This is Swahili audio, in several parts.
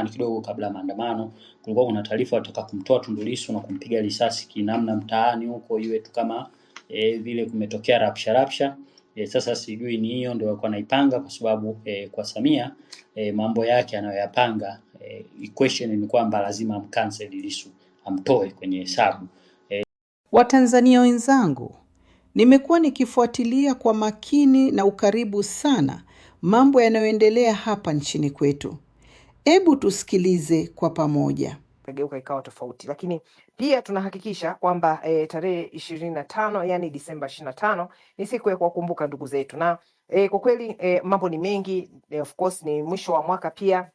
zamani kidogo, kabla ya maandamano, kulikuwa kuna taarifa wataka kumtoa Tundu Lissu na kumpiga risasi kinamna mtaani huko, iwe tu kama vile kumetokea rapsha. Sasa sijui ni hiyo ndio walikuwa naipanga, kwa sababu kwa Samia mambo yake anayoyapanga, equation ni kwamba lazima amcancel Lissu, amtoe kwenye hesabu. Watanzania wenzangu, nimekuwa nikifuatilia kwa makini na ukaribu sana mambo yanayoendelea hapa nchini kwetu. Hebu tusikilize kwa pamoja. Kageuka ikawa tofauti, lakini pia tunahakikisha kwamba tarehe 25, yani Disemba 25 ni siku ya kuwakumbuka ndugu zetu, na kwa kweli mambo ni mengi. Of course ni mwisho wa mwaka, pia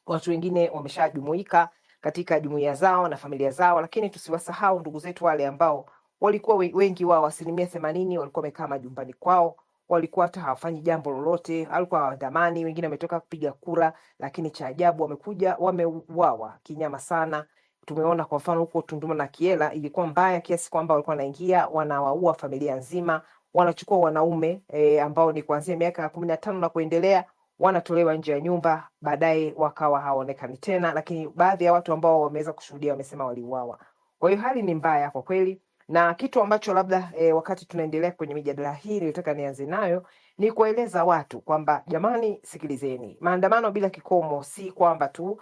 watu wengine wameshajumuika katika jumuiya zao na familia zao, lakini tusiwasahau ndugu zetu wale ambao walikuwa wengi wao, 80% walikuwa wamekaa majumbani kwao, walikuwa hata hawafanyi jambo lolote, walikuwa hawaandamani, wengine wametoka kupiga kura, lakini cha ajabu wamekuja wameuawa kinyama sana. Tumeona kwa mfano huko Tunduma na Kiela ilikuwa mbaya kiasi kwamba walikuwa wanaingia wanawaua familia nzima, wanachukua wanaume ambao ni kuanzia miaka 15 na kuendelea, wanatolewa nje ya nyumba, baadaye wakawa hawaonekani tena, lakini baadhi ya watu ambao wameweza kushuhudia wamesema waliuawa. Kwa hiyo hali ni mbaya kwa kweli, na kitu ambacho labda wakati tunaendelea kwenye mijadala hii nilitaka nianze nayo ni kueleza watu kwamba jamani, sikilizeni, maandamano bila kikomo si kwamba tu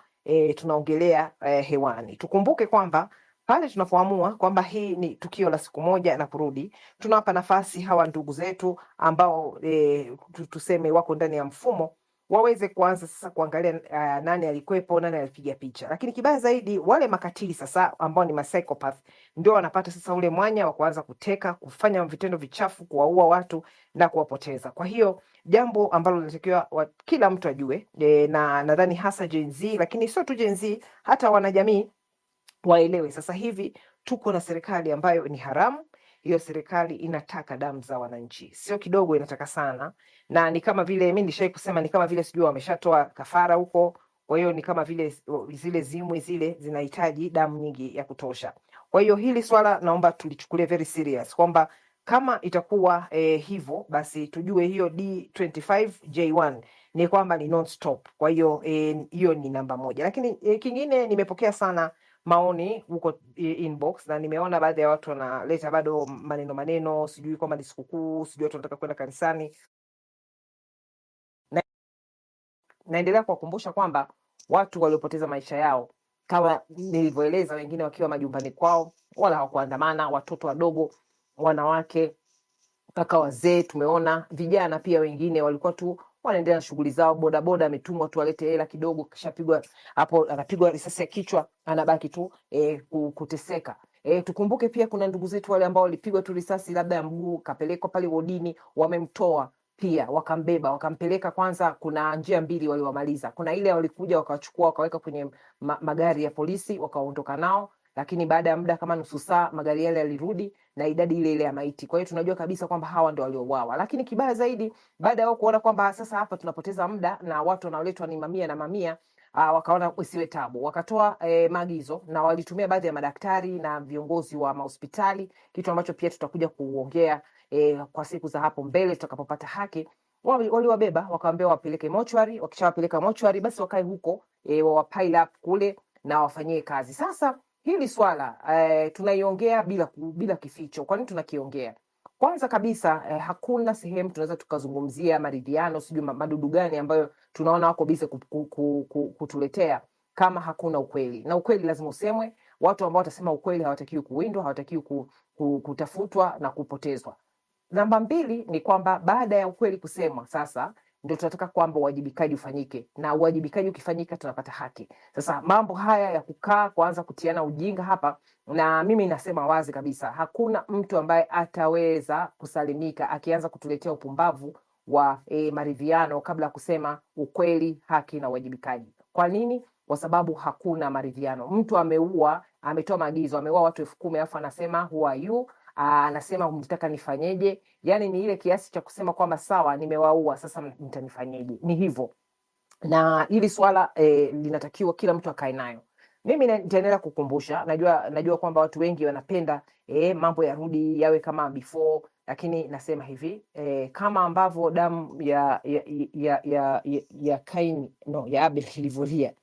tunaongelea hewani. Tukumbuke kwamba pale tunapoamua kwamba hii ni tukio la siku moja na kurudi, tunawapa nafasi hawa ndugu zetu ambao tuseme wako ndani ya mfumo waweze kuanza sasa kuangalia nani alikwepo, nani alipiga picha. Lakini kibaya zaidi, wale makatili sasa ambao ni psychopath ndio wanapata sasa ule mwanya wa kuanza kuteka, kufanya vitendo vichafu, kuwaua watu na kuwapoteza. Kwa hiyo jambo ambalo linatakiwa kila mtu ajue, na nadhani hasa Gen Z, lakini sio tu Gen Z, hata wanajamii waelewe sasa hivi tuko na serikali ambayo ni haramu. Hiyo serikali inataka damu za wananchi, sio kidogo, inataka sana. Na ni kama vile mimi nilishai kusema, ni kama vile sijui wameshatoa kafara huko, kwa hiyo ni kama vile zile zimwi zile zinahitaji damu nyingi ya kutosha. Kwa hiyo hili swala naomba tulichukulie very serious, kwamba kama itakuwa hivyo basi tujue hiyo D25 J1 ni kwamba ni non stop. Kwa hiyo hiyo ni namba moja. Lakini kingine, nimepokea sana maoni huko inbox na nimeona baadhi ya watu wanaleta bado maneno, sijui kwamba ni sikukuu, sijui watu wanataka kwenda kanisani. Naendelea kuwakumbusha kwamba watu waliopoteza maisha yao, kama nilivyoeleza, wengine wakiwa majumbani kwao, wala hawakuandamana, watoto wadogo, wanawake, mpaka wazee. Tumeona vijana pia wengine walikuwa tu wanaendelea na shughuli zao, bodaboda ametumwa tu alete hela kidogo, kishapigwa hapo, anapigwa risasi ya kichwa, anabaki tu kuteseka. Tukumbuke pia kuna ndugu zetu wale ambao walipigwa tu risasi labda ya mguu, kapelekwa pale wodini, wamemtoa pia, wakambeba, wakampeleka. Kwanza kuna njia mbili waliwamaliza, kuna ile walikuja wakawachukua wakaweka kwenye magari ya polisi wakaondoka nao, lakini baada ya muda kama nusu saa magari yale yalirudi na idadi ile ile ya maiti. Kwa hiyo tunajua kabisa kwamba hawa ndio waliouawa. Lakini kibaya zaidi, baada ya kuona kwamba sasa hapa tunapoteza muda na watu wanaoletwa ni mamia na mamia, wakaona usiwe tabu, wakatoa maagizo na walitumia baadhi ya madaktari na viongozi wa mahospitali, kitu ambacho pia tutakuja kuongea kwa siku za hapo mbele tutakapopata haki. Waliwabeba wakaambia wapeleke mochwari, wakishawapeleka mochwari basi wakae huko wapile up kule na wafanyie kazi. Sasa hili swala tunaiongea bila kificho. Kwa nini tunakiongea? Kwanza kabisa hakuna sehemu tunaweza tukazungumzia maridhiano, sijui madudu gani ambayo tunaona wako bize kutuletea, kama hakuna ukweli. Na ukweli lazima usemwe. Watu ambao watasema ukweli hawatakiwi kuwindwa, hawatakiwi kutafutwa na kupotezwa. Namba mbili ni kwamba baada ya ukweli kusemwa, sasa ndio tunataka kwamba uwajibikaji ufanyike, na uwajibikaji ukifanyika tunapata haki. Sasa mambo haya ya kukaa kuanza kutiana ujinga hapa, na mimi nasema wazi kabisa, hakuna mtu ambaye ataweza kusalimika akianza kutuletea upumbavu wa maridhiano kabla ya kusema ukweli, haki na uwajibikaji. Kwa nini? Kwa sababu hakuna maridhiano. Mtu ameua, ametoa maagizo, ameua watu 10,000 alafu anasema who are you? Anasema mtaka nifanyeje? Yani ni ile kiasi cha kusema kwamba sawa, nimewaua, sasa mtanifanyeje? Ni hivyo. Na hili swala linatakiwa kila mtu akae nayo. Mimi nitaendelea kukumbusha, najua kwamba watu wengi wanapenda mambo yarudi yawe kama before, lakini nasema hivi, kama ambavyo damu ya Kaini ya Abel ilivyolia,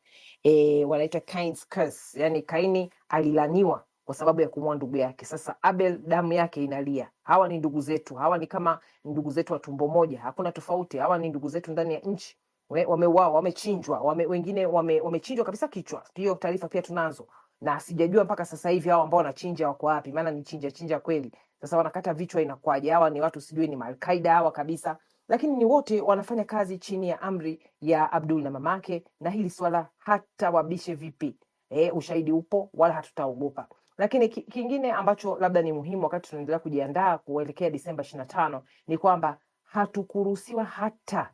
wanaita Cain's curse, yani Kaini alilaniwa kwa sababu ya kumua ndugu yake. Sasa Abel damu yake inalia. Hawa ni ndugu zetu, hawa ni kama ndugu zetu wa tumbo moja, hakuna tofauti. Hawa ni ndugu zetu ndani ya nchi, wameuawa, wamechinjwa, wengine wamechinjwa kabisa kichwa. Hiyo taarifa pia tunazo, na sijajua mpaka sasa hivi hao ambao wanachinja wako wapi, maana ni chinja kweli. Sasa wanakata vichwa, inakuwaje? Hawa ni watu sijui ni Al-Qaeda hawa kabisa, lakini ni wote wanafanya kazi chini ya amri ya Abdul na mamake, na hili swala hata wabishe vipi, ushahidi upo, wala hatutaogopa. Lakini kingine ambacho labda ni muhimu wakati tunaendelea kujiandaa kuelekea Disemba 25 ni kwamba hatukuruhusiwa hata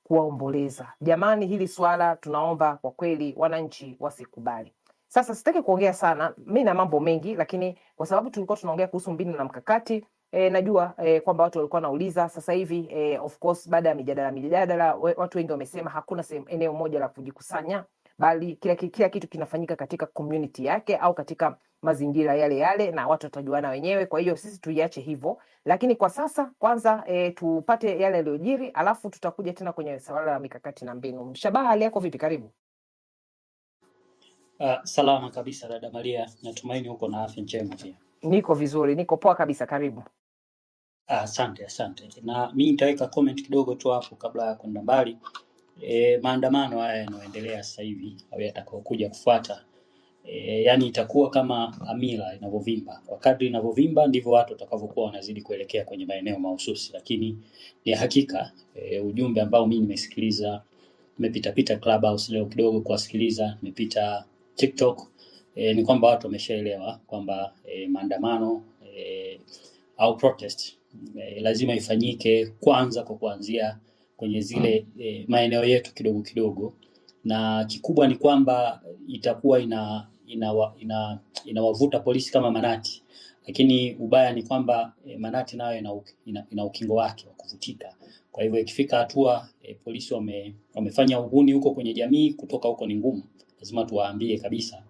kuwaomboleza. Jamani, hili swala tunaomba kwa kweli wananchi wasikubali. Sasa sitaki kuongea sana, mimi na mambo mengi, lakini kwa sababu tulikuwa tunaongea kuhusu mbinu na mkakati, najua kwamba watu walikuwa nauliza sasa hivi, of course baada ya mijadala watu wengi wamesema hakuna eneo moja la kujikusanya, bali kila kitu kinafanyika katika community yake au katika mazingira yale na watu watajuana wenyewe. Kwa hiyo sisi tuiache hivyo, lakini kwa sasa kwanza tupate yale yaliyojiri, alafu tutakuja tena kwenye swala la mikakati na mbinu. Shabaha, hali yako vipi? Karibu. Salama kabisa dada Maria, natumaini uko na afya njema pia. Niko vizuri, niko poa kabisa, karibu. Asante. Na mimi nitaweka comment kidogo tu hapo kabla ya kwenda mbali. Maandamano haya yanayoendelea sasa hivi au yatakayokuja kufuata, yani itakuwa kama amila inavyovimba. Kwa kadri inavyovimba ndivyo watu watakavyokuwa wanazidi kuelekea kwenye maeneo mahususi, lakini ni hakika ujumbe ambao mimi nimesikiliza, nimepita Clubhouse leo kidogo kuwasikiliza, nimepita TikTok, ni kwamba watu wameshaelewa kwamba maandamano au protest lazima ifanyike kwanza kwa kuanzia kwenye zile maeneo yetu kidogo, na kikubwa ni kwamba itakuwa inawavuta polisi kama manati, lakini ubaya ni kwamba manati nayo ina ukingo wake wa kuvutika. Kwa hivyo ikifika hatua polisi wamefanya uhuni huko kwenye jamii, kutoka huko ni ngumu. Lazima tuwaambie kabisa,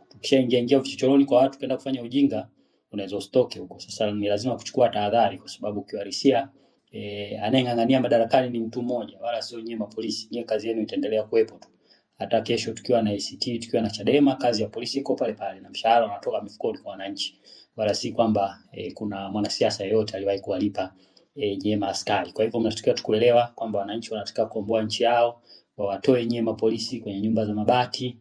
tukishaingia vichochoroni kwa watu kwenda kufanya ujinga, unaweza ustoke huko. Sasa ni lazima kuchukua tahadhari, kwa sababu ukiwarisia anayeng'ang'ania madarakani ni mtu mmoja, wala sio nyinyi mapolisi. Nyinyi kazi yenu itaendelea kuwepo tu. Hata kesho tukiwa na ACT, tukiwa na Chadema, kazi ya polisi iko pale na mshahara unatoka mifukoni kwa wananchi, wala si kwamba kuna mwanasiasa yeyote aliwahi kuwalipa nyema askari. Kwa hivyo mnatakiwa tukuelewa kwamba wananchi wanataka kukomboa nchi yao, wawatoe nyema polisi kwenye nyumba za mabati.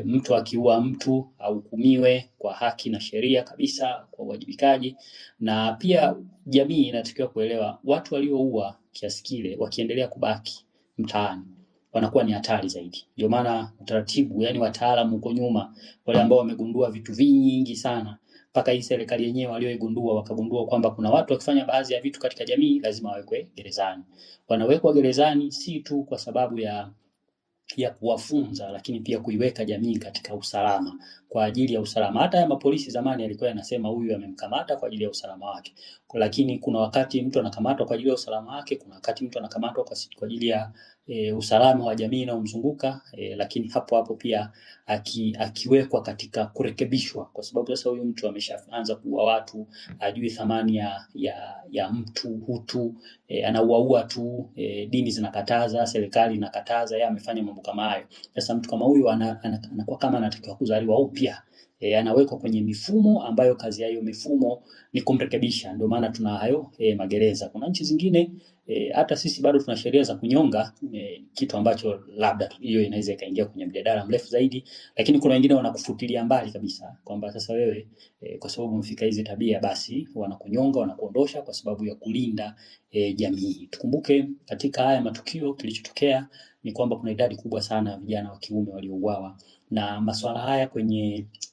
Mtu akiua mtu ahukumiwe kwa haki na sheria kabisa, kwa uwajibikaji. Na pia jamii inatakiwa kuelewa watu walioua kiasi kile wakiendelea kubaki mtaani wanakuwa ni hatari zaidi. Ndio maana utaratibu, yani wataalamu huko nyuma, wale ambao wamegundua vitu vingi sana, mpaka hii serikali yenyewe walioigundua wakagundua kwamba kuna watu wakifanya baadhi ya vitu katika jamii lazima wawekwe gerezani. Wanawekwa gerezani si tu kwa sababu ya kuwafunza, lakini pia kuiweka jamii katika usalama, kwa ajili ya usalama. Hata ya mapolisi zamani alikuwa yanasema huyu amemkamata kwa ajili ya usalama wake, lakini kuna wakati mtu anakamatwa kwa ajili ya usalama wake, kuna wakati mtu anakamatwa kwa ajili ya usalama wa jamii inayomzunguka, lakini hapo pia akiwekwa katika kurekebishwa, kwa sababu sasa huyu mtu ameshaanza kuua watu, ajui thamani ya mtu, hutu, anauaua tu, dini zinakataza, serikali inakataza, yeye amefanya mambo kama hayo. Sasa mtu kama huyu anakuwa kama anatakiwa kuzaliwa upya. Anawekwa kwenye mifumo ambayo kazi ya hiyo mifumo ni kumrekebisha. Ndio maana tuna hayo magereza. Kuna nchi zingine hata sisi bado tuna sheria za kunyonga, kitu ambacho labda hiyo inaweza ikaingia kwenye mjadala mrefu zaidi, lakini kuna wengine wanakufutilia mbali kabisa kwamba sasa wewe kwa sababu umefika hizi tabia basi wanakunyonga, wanakuondosha kwa sababu ya kulinda jamii. Tukumbuke katika haya matukio kilichotokea ni kwamba kuna idadi kubwa sana ya vijana wa kiume waliouawa, na masuala haya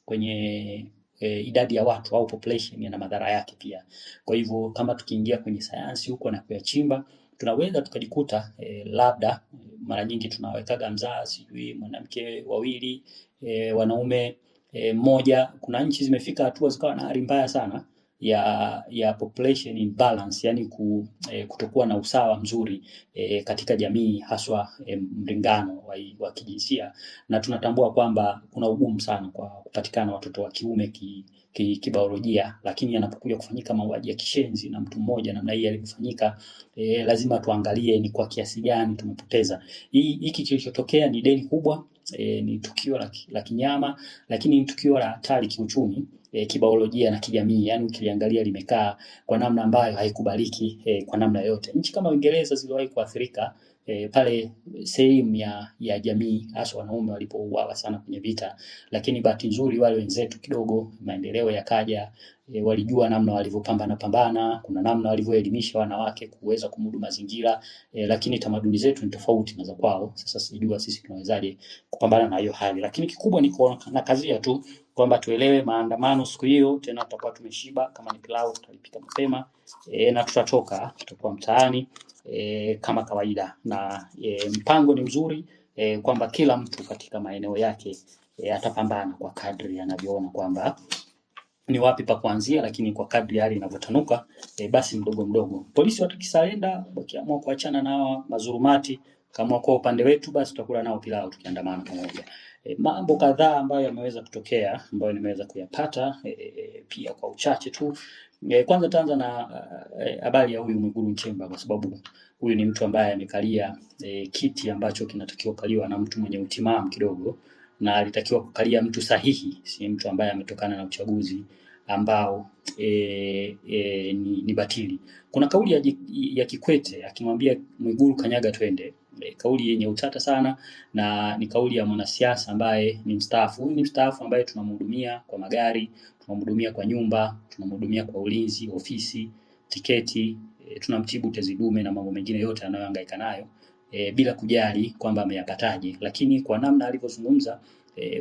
kwenye idadi ya watu au population yana madhara yake pia. Kwa hivyo kama tukiingia kwenye sayansi huko na kuyachimba, tunaweza tukajikuta labda mara nyingi tunawekaga mzaa sijui mwanamke wawili, wanaume mmoja. Kuna nchi zimefika hatua zikawa na hali mbaya sana ya population imbalance, yani kutokuwa na usawa mzuri katika jamii, haswa mlingano wa kijinsia, na tunatambua kwamba kuna ugumu sana kwa kupatikana watoto wa kiume kibiolojia, lakini yanapokuja kufanyika mauaji ya kishenzi na mtu mmoja namna hii alifanyika, lazima tuangalie ni kwa kiasi gani tumepoteza. Hiki kilichotokea ni deni kubwa ni tukio la kinyama, lakini ni tukio la hatari kiuchumi, kibiolojia na kijamii. Yani ukiliangalia limekaa kwa namna ambayo haikubaliki kwa namna yote. Nchi kama Uingereza ziliwahi kuathirika pale sehemu ya jamii, hasa wanaume walipouawa sana kwenye vita, lakini bahati nzuri wale wenzetu kidogo maendeleo yakaja, walijua namna walivyopambana, kuna namna walivyoelimisha wanawake kuweza kumudu mazingira, lakini tamaduni zetu ni tofauti na za kwao. Sasa sijua sisi tunawezaje kupambana na hiyo hali, lakini kikubwa ni na kazia tu kwamba tuelewe maandamano siku hiyo tena tutakuwa tumeshiba, kama ni pilau tutalipika mapema na tutakuwa mtaani kama kawaida, na mpango ni mzuri kwamba kila mtu katika maeneo yake atapambana kwa kadri anavyoona kwamba ni wapi pa kuanzia, lakini kwa kadri hali inavyotanuka basi mdogo mdogo. Polisi watakisalenda, wakiamua kuachana na mazurumati, kama kwa upande wetu basi tutakula nao pilau tukiandamana pamoja. Mambo kadhaa ambayo yameweza kutokea ambayo nimeweza kuyapata pia kwa uchache tu. Kwanza taanza na habari ya huyu Mwigulu Nchemba, kwa sababu huyu ni mtu ambaye amekalia kiti ambacho kinatakiwa kukaliwa na mtu mwenye utimamu kidogo, na alitakiwa kukalia mtu sahihi, si mtu ambaye ametokana na uchaguzi ambao ni batili. Kuna kauli ya Kikwete akimwambia Mwigulu kanyaga twende, kauli yenye utata sana, na ni kauli ya mwanasiasa ambaye ni mstaafu. Huyu ni mstaafu ambaye tunamhudumia kwa magari, tunamhudumia kwa nyumba, tunamhudumia kwa ulinzi, ofisi, tiketi, tunamtibu tezi dume na mambo mengine yote anayohangaika nayo bila kujali kwamba ameyapataje. Lakini kwa namna alivyozungumza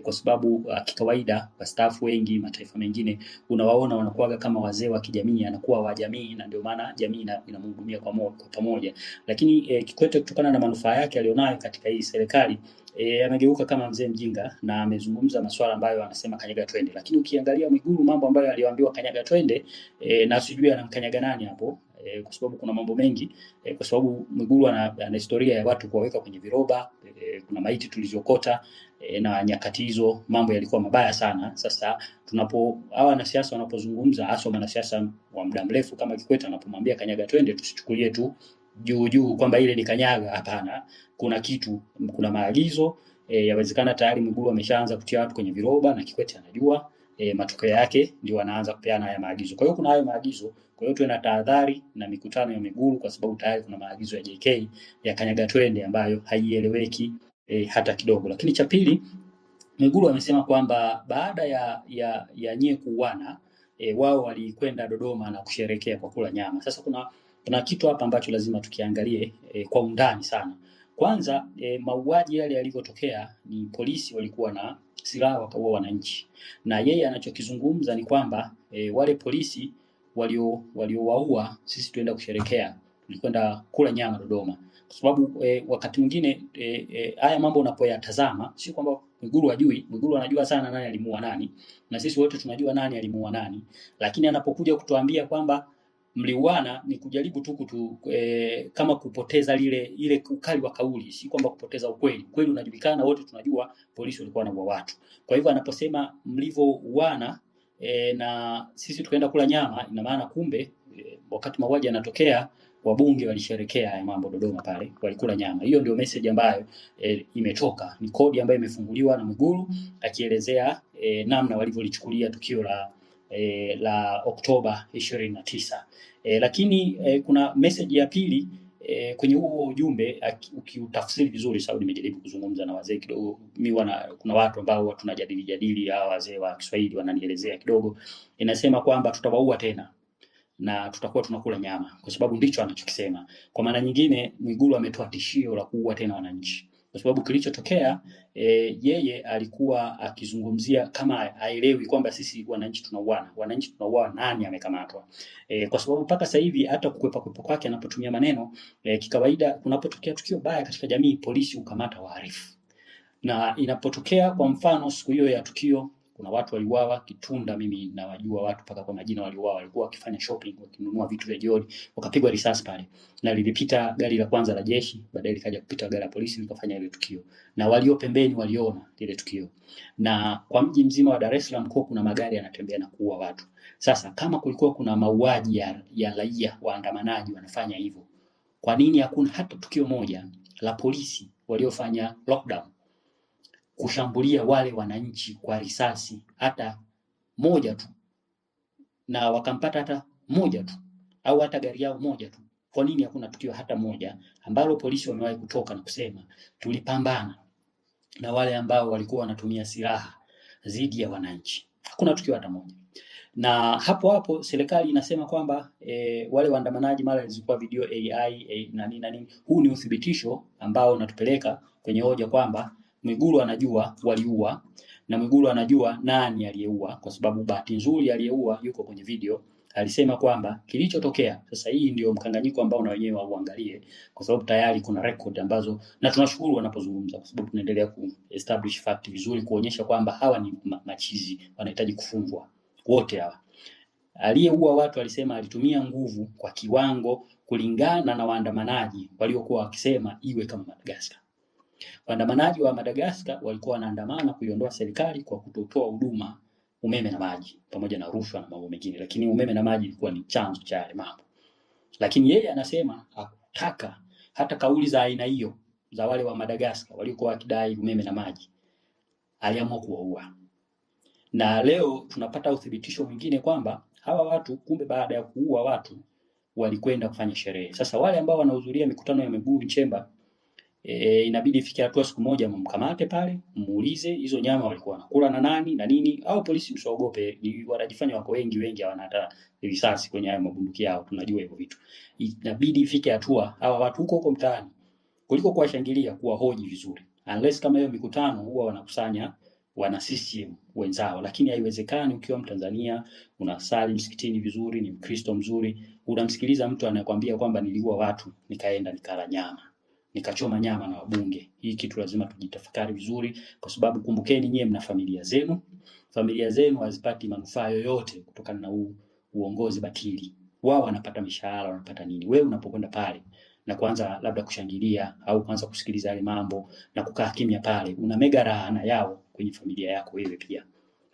kwa sababu kikawaida wastaafu wengi mataifa mengine unawaona wanakuwa kama wazee wa kijamii, anakuwa wa jamii, na ndio maana jamii inamhudumia kwa pamoja. Lakini Kikwete kutokana na manufaa yake alionayo katika hii serikali amegeuka kama mzee mjinga na amezungumza masuala ambayo anasema kanyaga twende. Lakini ukiangalia Mwigulu mambo ambayo aliyoambiwa kanyaga twende na sijui anamkanyaga nani hapo, kwa sababu kuna mambo mengi, kwa sababu Mwigulu ana historia ya watu kuwaweka kwenye viroba, kuna maiti tulizokota na nyakati hizo mambo yalikuwa mabaya sana. Sasa hawa wanasiasa wanapozungumza, hasa wanasiasa wa muda mrefu kama Kikwete anapomwambia kanyaga twende, tusichukulie tu juu kwamba ile ni kanyaga. Hapana, kuna kitu, kuna maagizo yawezekana tayari Mwigulu ameshaanza kutia watu kwenye viroba na Kikwete anajua matokeo yake, ndio anaanza kupeana haya maagizo. Kwa hiyo kuna hayo maagizo, kwa hiyo tuwe na tahadhari na mikutano ya Mwigulu, kwa sababu tayari kuna maagizo ya JK ya kanyaga twende ambayo haieleweki hata kidogo. Lakini cha pili, Mwigulu amesema kwamba baada ya nyie kuuana wao walikwenda Dodoma na kusherekea kwa kula nyama. Sasa kuna kitu hapa ambacho lazima tukiangalie kwa undani sana. Kwanza mauaji yale yalivyotokea ni polisi walikuwa na silaha wakaua wananchi, na yeye anachokizungumza ni kwamba wale polisi waliowaua sisi tuenda kusherekea, tulikwenda kula nyama Dodoma. Kwa sababu wakati mwingine haya mambo unapoyatazama si kwamba Mwigulu hajui. Mwigulu anajua sana nani alimuua nani, na sisi wote tunajua nani alimuua nani, lakini anapokuja kutuambia kwamba mliuana ni kujaribu tu kama kupoteza ile ukali wa kauli, si kwamba kupoteza ukweli. Ukweli unajulikana, wote tunajua polisi walikuwa wanaua watu. Kwa hivyo anaposema mlivyouana na sisi tukaenda kula nyama, ina maana kumbe wakati mauaji yanatokea wabunge walisherekea haya mambo Dodoma pale, walikula nyama. Hiyo ndio message ambayo imetoka, ni kodi ambayo imefunguliwa na Mwigulu akielezea namna walivyolichukulia tukio la Oktoba 29. Lakini kuna message ya pili kwenye huo ujumbe, ukiutafsiri vizuri. Sababu nimejaribu kuzungumza na wazee kidogo, kuna watu ambao tunajadili hawa wazee wa Kiswahili wananielezea kidogo, inasema kwamba tutawaua tena na tutakuwa tunakula nyama, kwa sababu ndicho anachokisema. Kwa maana nyingine Mwigulu ametoa tishio la kuua tena wananchi, kwa sababu kilichotokea yeye alikuwa akizungumzia kama haelewi kwamba sisi wananchi tunauana. Wananchi tunauana, nani amekamatwa? Kwa sababu mpaka sasa hivi hata kukwepa kwake anapotumia maneno kikawaida, kunapotokea tukio baya katika jamii polisi hukamata wahalifu, na inapotokea kwa mfano siku hiyo ya tukio kuna watu waliuawa Kitunda, mimi nawajua watu paka kwa majina waliuawa, walikuwa wakifanya shopping, wakinunua vitu vya jioni, wakapigwa risasi pale, na lilipita gari la kwanza la jeshi, baadaye likaja kupita gari la polisi likafanya ile tukio, na walio pembeni waliona ile tukio. Na kwa mji mzima wa Dar es Salaam kuna magari yanatembea na kuua watu. Sasa kama kulikuwa kuna mauaji ya raia waandamanaji wanafanya hivyo, kwa nini hakuna hata tukio moja la polisi waliofanya lockdown? kushambulia wale wananchi kwa risasi hata moja tu, na wakampata hata moja tu, au hata gari yao moja tu. Kwa nini hakuna tukio hata moja ambalo polisi wamewahi kutoka na kusema tulipambana na wale ambao walikuwa wanatumia silaha dhidi ya wananchi? Hakuna tukio hata moja. Na hapo hapo serikali inasema kwamba wale waandamanaji mara zilikuwa video AI na nini. Huu ni uthibitisho ambao unatupeleka kwenye hoja kwamba Mwigulu anajua waliua, na Mwigulu anajua nani aliyeua, kwa sababu bahati nzuri aliyeua yuko kwenye video. Alisema kwamba kilichotokea sasa, hii ndio mkanganyiko ambao na wenyewe wauangalie, kwa sababu tayari kuna record ambazo, na tunashukuru wanapozungumza, kwa sababu tunaendelea ku establish fact vizuri, kuonyesha kwamba hawa ni machizi, wanahitaji kufungwa wote hawa. Aliyeua watu alisema alitumia nguvu kwa kiwango kulingana na waandamanaji waliokuwa wakisema iwe kama Madagascar. Waandamanaji wa Madagascar walikuwa wanaandamana kuiondoa serikali kwa kutotoa huduma umeme na maji pamoja na rushwa na mambo mengine, lakini umeme na maji ilikuwa ni chanzo cha yale mambo. Lakini yeye anasema hakutaka hata kauli za aina hiyo za wale wa Madagascar waliokuwa wakidai umeme na maji, aliamua kuwaua. Na leo tunapata uthibitisho mwingine kwamba hawa watu kumbe baada ya kuua watu walikwenda kufanya sherehe. Sasa wale ambao wanahudhuria mikutano ya Mwigulu Nchemba, inabidi ifike hatua siku moja mkamate pale, muulize hizo nyama walikuwa wanakula na nani na nini. Au polisi msiogope, wanajifanya wako wengi hawana hata risasi kwenye hayo mabunduki yao, tunajua hivyo vitu. Inabidi ifike hatua hawa watu huko mtaani, kuliko kuwashangilia, kuwahoji vizuri. Unless kama hiyo mikutano huwa wanakusanya wana CCM wenzao, lakini haiwezekani ukiwa Mtanzania unasali msikitini vizuri, ni Mkristo mzuri, unamsikiliza mtu anayekwambia kwamba niliua watu, nikaenda nikala nyama, nikachoma nyama na wabunge. Hii kitu lazima tujitafakari vizuri, kwa sababu kumbukeni, nyie mna familia zenu. Familia zenu hazipati manufaa yoyote kutokana na uongozi batili. Wao wanapata mishahara, wanapata nini? Wewe unapokwenda pale na kuanza labda kushangilia au kuanza kusikiliza yale mambo na kukaa kimya pale, una mega laana yao kwenye familia yako wewe pia.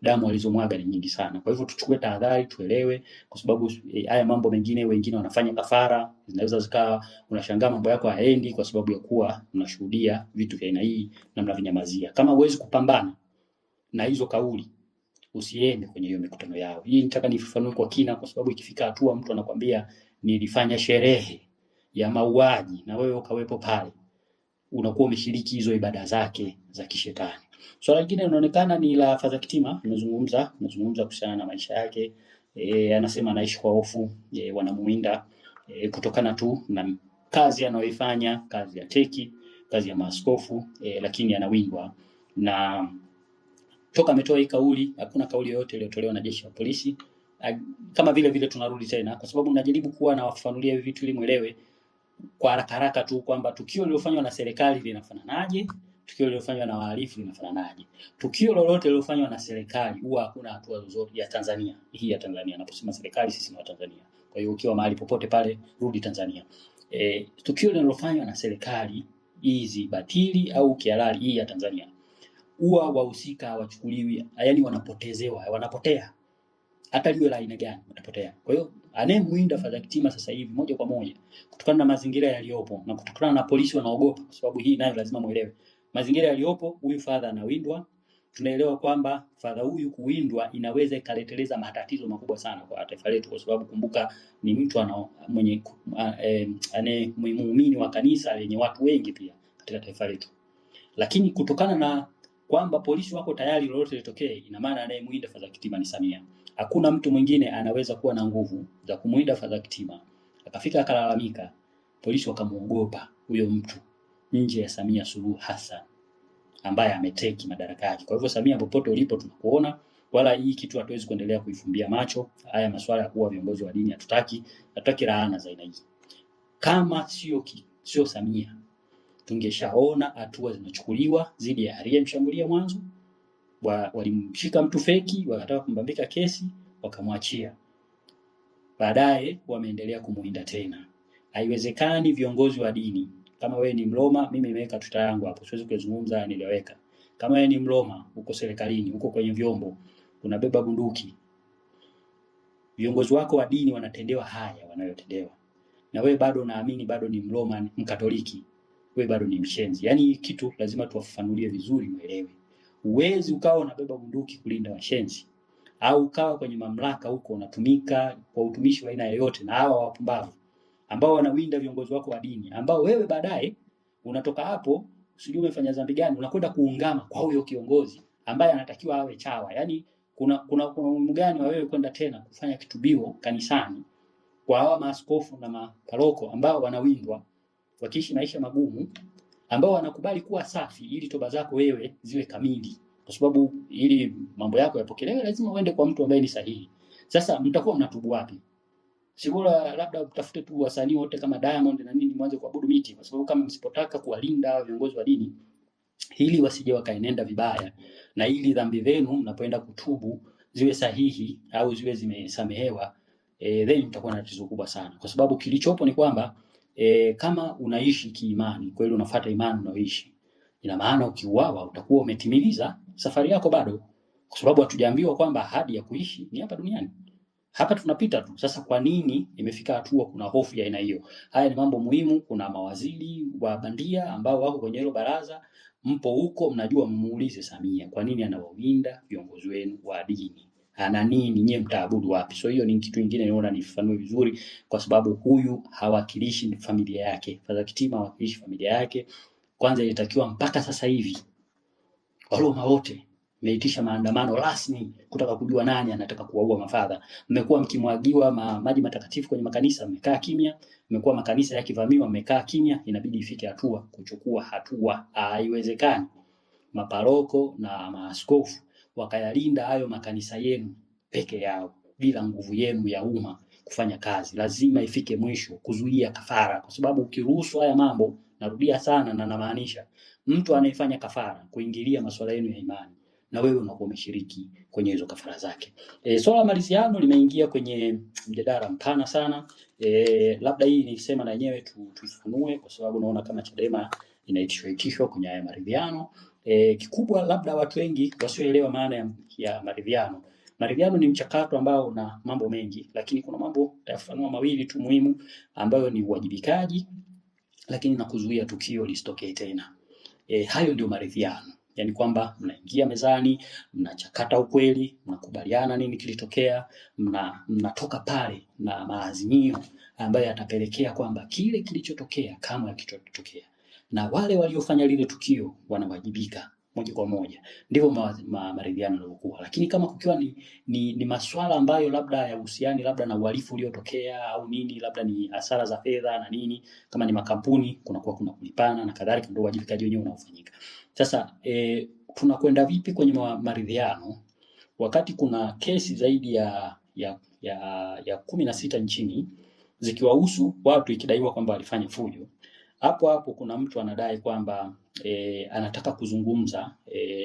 Damu walizomwaga ni nyingi sana. Kwa hivyo tuchukue tahadhari, tuelewe, kwa sababu haya mambo mengine wengine wanafanya kafara, zinaweza zikawa unashangaa mambo yako haendi kwa sababu ya kuwa unashuhudia vitu vya aina hii na mnavinyamazia. Kama huwezi kupambana na hizo kauli, usiende kwenye hiyo mikutano yao. Hii nitaka nifafanue kwa kina, kwa sababu ikifika hatua mtu anakuambia nilifanya sherehe ya mauaji na wewe ukawepo pale, unakuwa umeshiriki hizo ibada zake za kishetani. Swala lingine linaonekana ni la Father Kitima. Tunazungumza kuhusiana na maisha yake. Anasema anaishi kwa hofu, wanamuinda kutokana tu na kazi anayoifanya, kazi ya teki, kazi ya maaskofu, lakini anawindwa. Na toka ametoa hii kauli, hakuna kauli yoyote iliyotolewa na jeshi la polisi. Kama vile tunarudi tena, kwa sababu najaribu kuwa na wafafanulia hivi vitu ili muelewe kwa haraka tu kwamba tukio lililofanywa na serikali linafananaje, tukio lililofanywa na wahalifu linafananaje. Tukio lolote lililofanywa na serikali huwa hakuna hatua zozote ya Tanzania. Hii ya Tanzania, naposema serikali sisi ni wa Tanzania. Kwa hiyo ukiwa mahali popote pale, rudi Tanzania. Tukio lililofanywa na serikali hizi batili au kihalali, hii ya Tanzania, huwa wahusika hawachukuliwi, yaani wanapotezewa, wanapotea. Hata liwe la aina gani watapotea. Kwa hiyo anayemuinda Father Kitima sasa hivi moja kwa moja, kutokana na mazingira yaliyopo na kutokana na polisi wanaogopa, kwa sababu hii nayo lazima muelewe. Mazingira yaliyopo, huyu father anawindwa. Tunaelewa kwamba father huyu kuwindwa inaweza ikaleteleza matatizo makubwa sana kwa taifa letu, kwa sababu kumbuka ni mtu mwenye muumini wa kanisa lenye watu wengi pia katika taifa letu. Lakini kutokana na kwamba polisi wako tayari lolote litokee, ina maana anayemuinda Father Kitima ni Samia. Hakuna mtu mwingine anaweza kuwa na nguvu za kumuinda Father Kitima akafika akalalamika, polisi wakamuogopa huyo mtu, nje ya Samia Suluhu Hassan ambaye ameteki madaraka yake. Kwa hivyo Samia, popote ulipo tunakuona, wala hii kitu hatuwezi kuendelea kuifumbia macho. Haya masuala ya kuwa viongozi wa dini hatutaki laana za aina hii. Kama sio Samia, tungeshaona hatua zinachukuliwa dhidi ya aliyemshambulia mwanzo. Walimshika mtu feki, wakataka kumbambika kesi, wakamwachia. Baadaye wameendelea kumuinda tena. Haiwezekani viongozi wa dini, kama wewe ni Mroma, mimi nimeweka tuta yangu hapo, siwezi kuzungumza, niliweka. Kama wewe ni Mroma, uko serikalini, uko kwenye vyombo, unabeba bunduki, viongozi wako wa dini wanatendewa haya wanayotendewa, na wewe bado unaamini bado ni Mroma Mkatoliki, wewe bado ni mshenzi. Yaani kitu lazima tuwafafanulie vizuri muelewe. Huwezi ukawa unabeba bunduki kulinda washenzi au ukawa kwenye mamlaka huko unatumika kwa utumishi wa aina yoyote na hawa wapumbavu ambao wanawinda viongozi wako wa dini, ambao wewe baadaye unatoka hapo, sijui umefanya dhambi gani, unakwenda kuungama kwa huyo kiongozi ambaye anatakiwa awe chawa. Yani kuna umuhimu gani wa wewe kwenda tena kufanya kitubio kanisani kwa hawa maaskofu na maparoko ambao wanawindwa wakiishi maisha magumu, ambao wanakubali kuwa safi ili toba zako wewe ziwe kamili, kwa sababu ili mambo yako yapokelewe lazima uende kwa mtu ambaye ni sahihi. Sasa mtakuwa mnatubu wapi? Si bora labda utafute tu wasanii wote kama Diamond na nini, mwanze kuabudu miti, kwa sababu kama msipotaka kuwalinda viongozi wa dini ili wasije wakaenenda vibaya, na ili dhambi zenu mnapoenda kutubu ziwe sahihi au ziwe zimesamehewa, then mtakuwa na tatizo kubwa sana, kwa sababu kilichopo ni kwamba kama unaishi kiimani kweli, unafuata imani unaoishi, ina maana ukiuawa utakuwa umetimiliza safari yako bado, kwa sababu hatujaambiwa kwamba ahadi ya kuishi ni hapa duniani. Hapa tunapita tu. Sasa kwa nini imefika hatua kuna hofu ya aina hiyo? Haya ni mambo muhimu. Kuna mawaziri wa bandia ambao wako kwenye hilo baraza, mpo huko, mnajua, mmuulize Samia kwa nini anawawinda viongozi wenu wa dini, ana nini? Nyie mtaabudu wapi? So hiyo ni kitu kingine naona nifafanue vizuri, kwa sababu huyu hawakilishi familia yake. Father Kitima hawakilishi familia yake. Kwanza ilitakiwa mpaka sasa hivi Waroma wote mmeitisha maandamano rasmi kutaka kujua nani anataka kuwaua mafadha. Mmekuwa mkimwagiwa maji matakatifu kwenye makanisa, mmekaa kimya. Mmekuwa makanisa yakivamiwa, mmekaa kimya. Inabidi ifike hatua kuchukua hatua. Haiwezekani maparoko na maaskofu wakayalinda hayo makanisa yenu peke yao bila nguvu yenu ya umma kufanya kazi. Lazima ifike mwisho kuzuia kafara, kwa sababu ukiruhusu haya mambo, narudia sana na namaanisha, mtu anayefanya kafara kuingilia masuala yenu ya imani, na wewe unakuwa umeshiriki kwenye hizo kafara zake. Swala la maridhiano limeingia kwenye mjadala mpana sana. Labda hii nisema na yenyewe tuifunue, kwa sababu naona kama Chadema inaitishwa kwenye haya maridhiano. Kikubwa labda watu wengi wasioelewa maana ya maridhiano. Maridhiano ni mchakato ambao una mambo mengi, lakini kuna mambo tayafanua mawili tu muhimu, ambayo ni uwajibikaji, lakini na kuzuia tukio lisitokee tena. Hayo ndio maridhiano. Yani kwamba mnaingia mezani, mnachakata ukweli, mnakubaliana nini kilitokea, mnatoka pale na maazimio ambayo yatapelekea kwamba kile kilichotokea kama yakitotokea, na wale waliofanya lile tukio wanawajibika moja kwa moja. Ndivyo maridhiano yanayokuwa. Lakini kama kukiwa ni masuala ambayo labda yahusiani labda na uhalifu uliotokea au nini, labda ni hasara za fedha na nini, kama ni makampuni kunakuwa kuna kulipana na kadhalika, ndio wajibikaji wenyewe unaofanyika. Sasa tunakwenda vipi kwenye maridhiano wakati kuna kesi zaidi ya 16 nchini zikiwahusu watu ikidaiwa kwamba walifanya fujo? Hapo kuna mtu anadai kwamba anataka kuzungumza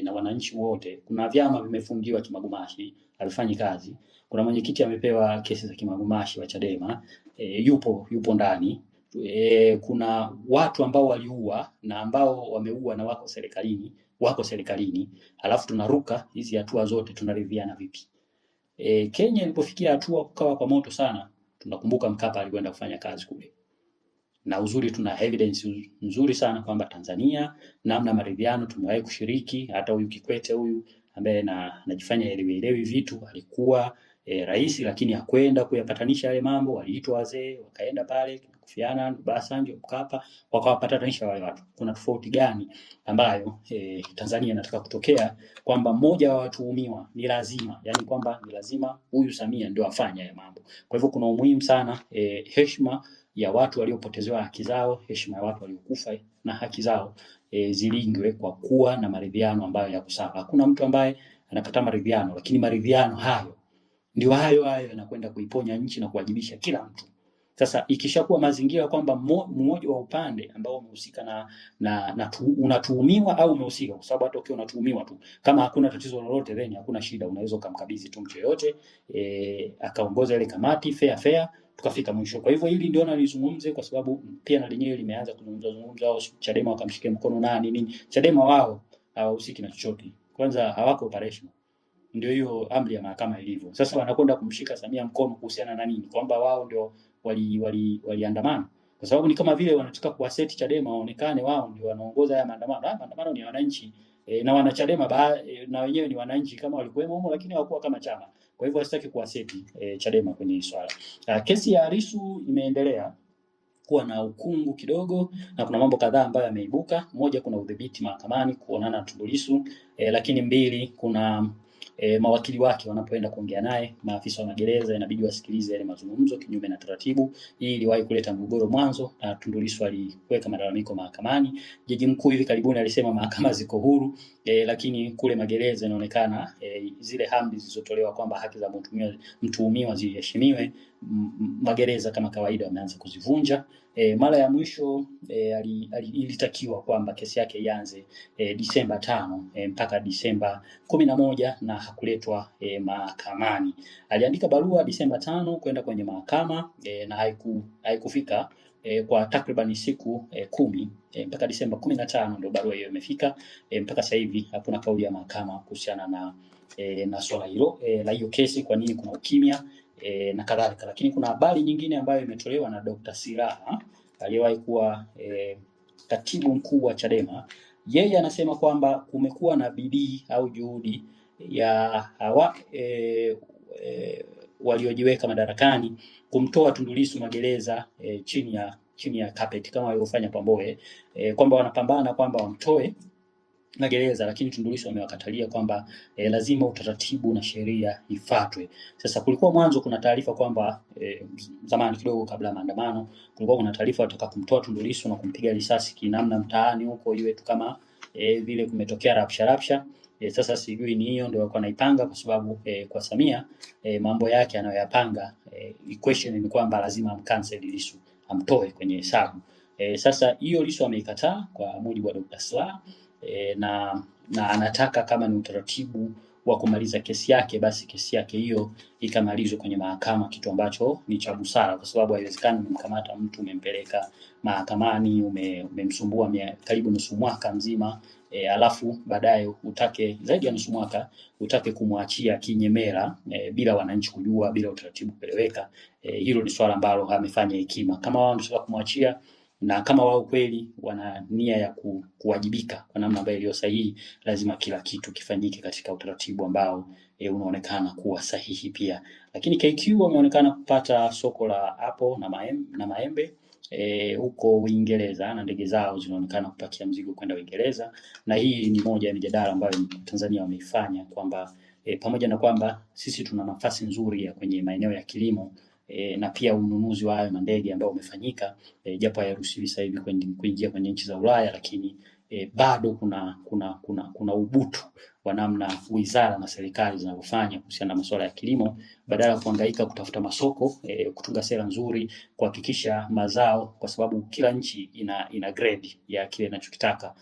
na wananchi wote. Kuna vyama vimefungiwa kimagumashi, havifanyi kazi. Kuna mwenyekiti amepewa kesi za kimagumashi wa Chadema, yupo ndani. Kuna watu ambao waliua na ambao wameua na wako serikalini, alafu tunaruka hizi hatua zote, tunaridhiana vipi? Kenya ilipofikia hatua kukawa kwa moto sana, tunakumbuka Mkapa alikwenda kufanya kazi kule. Na uzuri tuna evidence nzuri sana kwamba Tanzania namna maridhiano tumewahi kushiriki. Hata huyu Kikwete huyu ambaye anajifanya elewi vitu alikuwa rais, lakini hakwenda kuyapatanisha yale mambo. Waliitwa wazee wakaenda pale, Kufiana, Basanjo, Mkapa, wakawapatanisha wale watu. Kuna tofauti gani ambayo Tanzania inataka kutokea kwamba mmoja wa watuhumiwa ni lazima, yani kwamba ni lazima huyu Samia ndio afanye haya mambo? Kwa hivyo kuna umuhimu sana heshima ya watu waliopotezewa haki zao, heshima ya watu waliokufa na haki zao zilindwe kwa kuwa na maridhiano ambayo yako sawa. Hakuna mtu ambaye anakataa maridhiano, lakini maridhiano hayo ndio hayo yanakwenda kuiponya nchi na kuwajibisha kila mtu. Sasa ikishakuwa mazingira kwamba mmoja wa upande ambao umehusika na unatuhumiwa au umehusika, kwa sababu hata ukiwa unatuhumiwa tu kama hakuna tatizo lolote, then hakuna shida, unaweza kumkabidhi tu mtu yote akaongoza ile kamati fair tukafika mwisho. Kwa hivyo hili ndio nalizungumze, kwa sababu pia na lenyewe limeanza kuzungumza au Chadema wakamshikia mkono nini. Chadema wao hawahusiki na chochote, kwanza hawako operation. Ndio hiyo amri ya mahakama ilivyo. Sasa wanakwenda kumshika Samia mkono kuhusiana na nini? Kwamba wao ndio waliandamana. Kwa sababu ni kama vile wanataka kuwaseti Chadema waonekane wao ndio wanaongoza haya maandamano. Maandamano ni ya wananchi, na wanachadema na wenyewe ni wananchi kama walikuwemo humo, lakini hawakuwa kama chama. Kwa hivyo wasitaki kuwaseti Chadema kwenye hii swala. Kesi ya Lissu imeendelea kuwa na ukungu kidogo na kuna mambo kadhaa ambayo yameibuka. Moja, kuna udhibiti mahakamani kuonana na Tundu Lissu, lakini mbili, kuna mawakili wake wanapoenda kuongea naye, maafisa wa magereza inabidi wasikilize yale mazungumzo kinyume na taratibu. Hii iliwahi kuleta mgogoro mwanzo na Tundu Lissu aliweka malalamiko mahakamani. Jaji mkuu hivi karibuni alisema mahakama ziko huru, lakini kule magereza inaonekana zile hambi zilizotolewa kwamba haki za mtuhumiwa ziheshimiwe, magereza kama kawaida wameanza kuzivunja. Mara ya mwisho ilitakiwa kwamba kesi yake ianze Disemba 5 mpaka Disemba 11 na hakuletwa mahakamani. Aliandika barua Disemba 5 kwenda kwenye mahakama na haikufika kwa takriban siku 10 mpaka Disemba 15 ndio barua hiyo imefika. Mpaka sasa hivi hakuna kauli ya mahakama kuhusiana na swala hilo la hiyo kesi, kwa nini kuna ukimya na kadhalika. Lakini kuna habari nyingine ambayo imetolewa na Dr. Silaa aliyewahi kuwa katibu mkuu wa Chadema. Yeye anasema kwamba kumekuwa na bidii au juhudi ya waliojiweka madarakani kumtoa Tundu Lissu magereza chini ya carpet kama walivyofanya Pamboe, kwamba wanapambana kwamba wamtoe magereza, lakini Tundu Lissu amewakatalia kwamba lazima utaratibu na sheria ifuatwe. Sasa kulikuwa mwanzo kuna taarifa kwamba zamani kidogo kabla ya maandamano kulikuwa kuna taarifa wataka kumtoa Tundu Lissu na kumpiga risasi kinamna mtaani huko, iwe tu kama vile kumetokea rapsha. Sasa sijui ni hiyo ndio walikuwa naipanga, kwa sababu kwa Samia mambo yake anayoyapanga, equation ni kwamba lazima amcancel Lissu, amtoe kwenye hesabu. Sasa hiyo Lissu ameikataa kwa mujibu wa Dr. Slaa. Na anataka kama ni utaratibu wa kumaliza kesi yake, basi kesi yake hiyo ikamalizwe kwenye mahakama, kitu ambacho ni cha busara, kwa sababu haiwezekani umemkamata mtu umempeleka mahakamani, umemsumbua karibu nusu mwaka mzima, alafu baadaye utake zaidi ya nusu mwaka utake kumwachia kinyemela bila wananchi kujua, bila utaratibu kueleweka. Hilo ni swala ambalo amefanya hekima. Kama wao wanataka kumwachia na kama wao kweli wana nia ya kuwajibika kwa namna ambayo iliyo sahihi, lazima kila kitu kifanyike katika utaratibu ambao unaonekana kuwa sahihi pia. Lakini KQ wameonekana kupata soko la apple na maembe huko Uingereza, na ndege zao zinaonekana kupakia mzigo kwenda Uingereza, na hii ni moja ya mijadala ambayo Tanzania wameifanya kwamba pamoja na kwamba sisi tuna nafasi nzuri ya kwenye maeneo ya kilimo na pia ununuzi wa hayo mandege ambao umefanyika, japo hayaruhusiwi sasa hivi kuingia kwenye nchi za Ulaya, lakini bado kuna ubutu wa namna wizara na serikali zinavyofanya kuhusiana na masuala ya kilimo, badala ya kuhangaika kutafuta masoko, kutunga sera nzuri, kuhakikisha mazao, kwa sababu kila nchi ina grade ya kile inachokitaka.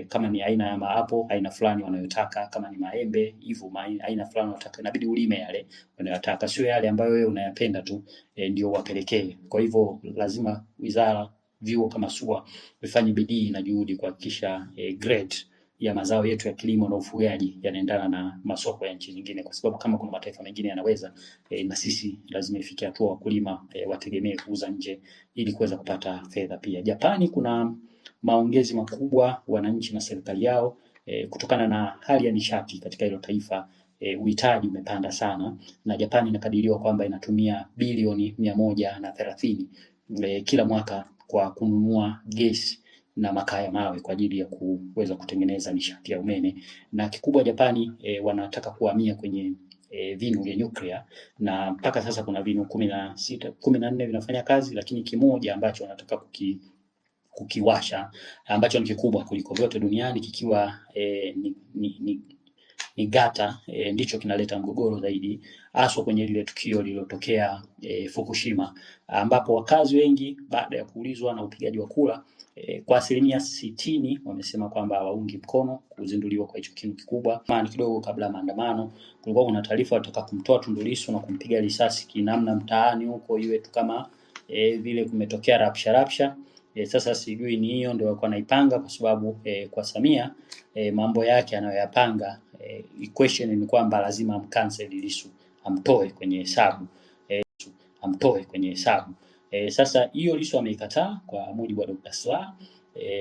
Kama ni aina ya maapo, aina fulani wanayotaka, kama ni maembe hivyo aina fulani wanataka, inabidi ulime yale wanayotaka, sio yale ambayo wewe unayapenda tu ndio wapelekee. Kwa hivyo lazima wizara, vyuo kama SUA vifanye bidii na juhudi kuhakikisha grade ya mazao yetu ya kilimo na ufugaji yanaendana na masoko ya nchi nyingine, kwa sababu kama kuna mataifa mengine yanaweza, na sisi lazima ifikie hatua wakulima wategemee kuuza nje ili kuweza kupata fedha pia. Japani kuna maongezi makubwa wananchi na serikali yao kutokana na hali ya nishati katika hilo taifa. Uhitaji umepanda sana, na Japani inakadiriwa kwamba inatumia bilioni 130 kila mwaka kwa kununua gesi na makaa ya mawe kwa ajili ya kuweza kutengeneza nishati ya umeme. Na kikubwa Japani wanataka kuhamia kwenye vinu vya nyuklia, na mpaka sasa kuna vinu 14 vinafanya kazi, lakini kimoja ambacho wanataka kukiwasha ambacho ni kikubwa kuliko vyote duniani kikiwa ni gata, ndicho kinaleta mgogoro zaidi, haswa kwenye lile tukio lililotokea Fukushima, ambapo wakazi wengi baada ya kuulizwa na upigaji wa kura kwa 60% wamesema kwamba hawaungi mkono kuzinduliwa kwa hicho kinu kikubwa. Maana kidogo kabla ya maandamano kulikuwa kuna taarifa wataka kumtoa Tundu Lissu na kumpiga risasi kinamna mtaani huko, iwe tu kama vile kumetokea rapsha. Sasa sijui ni hiyo ndio walikuwa naipanga, kwa sababu kwa Samia mambo yake anayoyapanga, equation ni kwamba lazima amcancel Lissu, amtoe kwenye hesabu. Sasa hiyo Lissu ameikataa kwa mujibu wa Dr. Slaa,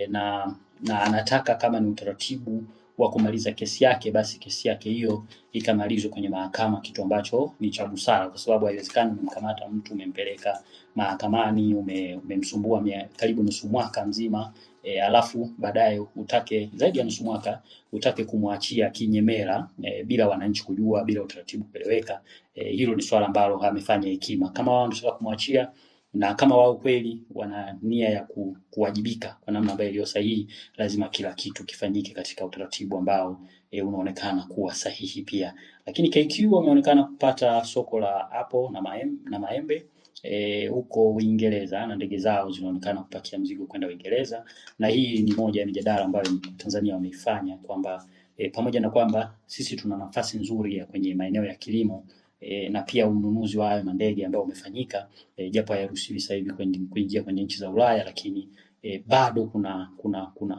na anataka kama ni utaratibu wa kumaliza kesi yake, basi kesi yake hiyo ikamalizwe kwenye mahakama, kitu ambacho ni cha busara, kwa sababu haiwezekani umemkamata mtu umempeleka mahakamani, umemsumbua karibu nusu mwaka mzima, alafu baadaye utake zaidi ya nusu mwaka utake kumwachia kinyemela, bila wananchi kujua, bila utaratibu kueleweka. Hilo ni swala ambalo amefanya hekima. Kama wao wanataka kumwachia na kama wao kweli wana nia ya kuwajibika kwa namna ambayo iliyo sahihi, lazima kila kitu kifanyike katika utaratibu ambao unaonekana kuwa sahihi pia. Lakini KQ wameonekana kupata soko la apple na maembe huko Uingereza, na ndege zao zinaonekana kupakia mzigo kwenda Uingereza, na hii ni moja ya mijadala ambayo Tanzania wameifanya kwamba pamoja na kwamba sisi tuna nafasi nzuri ya kwenye maeneo ya kilimo na pia ununuzi wa hayo mandege ambao umefanyika, japo hayaruhusiwi sasa hivi kuingia kwenye nchi za Ulaya, lakini bado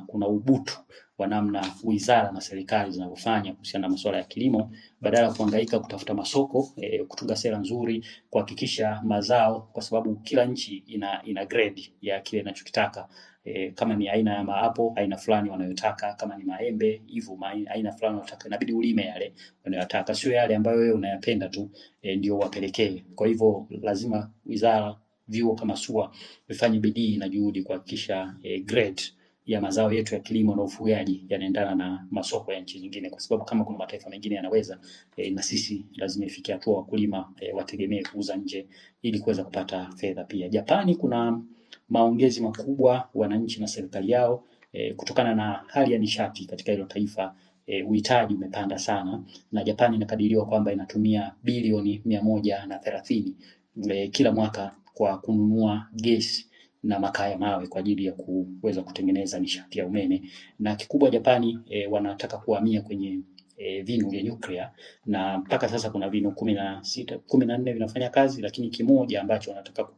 kuna ubutu wa namna wizara na serikali zinavyofanya kuhusiana na masuala ya kilimo, badala ya kuhangaika kutafuta masoko, kutunga sera nzuri, kuhakikisha mazao, kwa sababu kila nchi ina grade ya kile inachokitaka. Kama ni aina ya maapo, aina fulani wanayotaka, kama ni maembe hivyo aina fulani wanataka, inabidi ulime yale wanayotaka, sio yale ambayo wewe unayapenda tu ndio wapelekee. Kwa hivyo lazima wizara, vyuo kama SUA vifanye bidii na juhudi kuhakikisha grade ya mazao yetu ya kilimo na ufugaji yanaendana na masoko ya nchi nyingine, kwa sababu kama kuna mataifa mengine yanaweza, na sisi lazima ifikie hatua wakulima wategemee kuuza nje ili kuweza kupata fedha pia. Japani kuna maongezi makubwa wananchi na serikali yao kutokana na hali ya nishati katika hilo taifa. Uhitaji umepanda sana, na Japani inakadiriwa kwamba inatumia bilioni 130 kila mwaka kwa kununua gesi na makaa ya mawe kwa ajili ya kuweza kutengeneza nishati ya umeme. Na kikubwa Japani wanataka kuhamia kwenye vinu vya nyuklia, na mpaka sasa kuna vinu 14 vinafanya kazi, lakini kimoja ambacho wanataka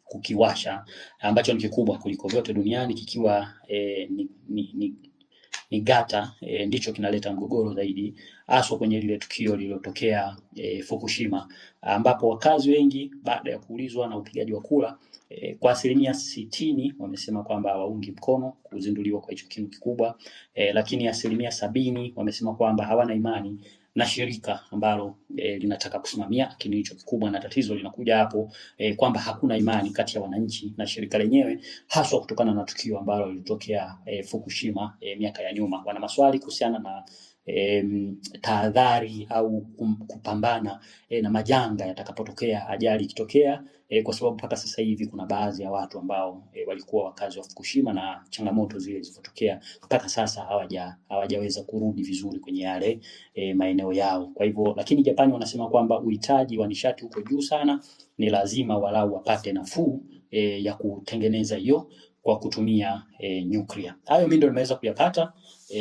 kukiwasha ambacho ni kikubwa kuliko vyote duniani kikiwa ni Gata, ndicho kinaleta mgogoro zaidi, haswa kwenye lile tukio lililotokea Fukushima, ambapo wakazi wengi baada ya kuulizwa na upigaji wa kura kwa 60% wamesema kwamba hawaungi mkono kuzinduliwa kwa hicho kinu kikubwa, lakini 70% wamesema kwamba hawana imani na shirika ambalo linataka kusimamia kinu hicho kikubwa. Na tatizo linakuja hapo kwamba hakuna imani kati ya wananchi na shirika lenyewe, haswa kutokana na tukio ambalo lilitokea Fukushima miaka ya nyuma. Wana maswali kuhusiana na tahadhari au kupambana na majanga yatakapotokea, ajali ikitokea, kwa sababu mpaka sasa hivi kuna baadhi ya watu ambao walikuwa wakazi wa Fukushima na changamoto zile zilizotokea mpaka sasa hawajaweza kurudi vizuri kwenye yale maeneo yao. Kwa hivyo, lakini Japani wanasema kwamba uhitaji wa nishati uko juu sana, ni lazima walau wapate nafuu ya kutengeneza hiyo kwa kutumia nyuklia. Hayo mimi ndio nimeweza kuyapata.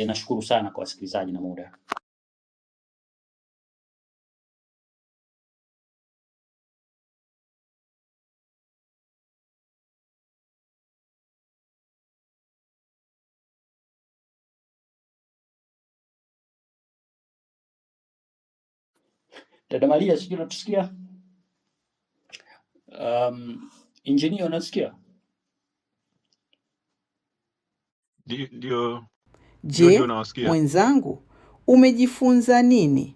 Nashukuru sana kwa wasikilizaji na muda. Dada Maria, sijui unatusikia? Engineer, unasikia? Ndio Je, nawasikia. mwenzangu, umejifunza nini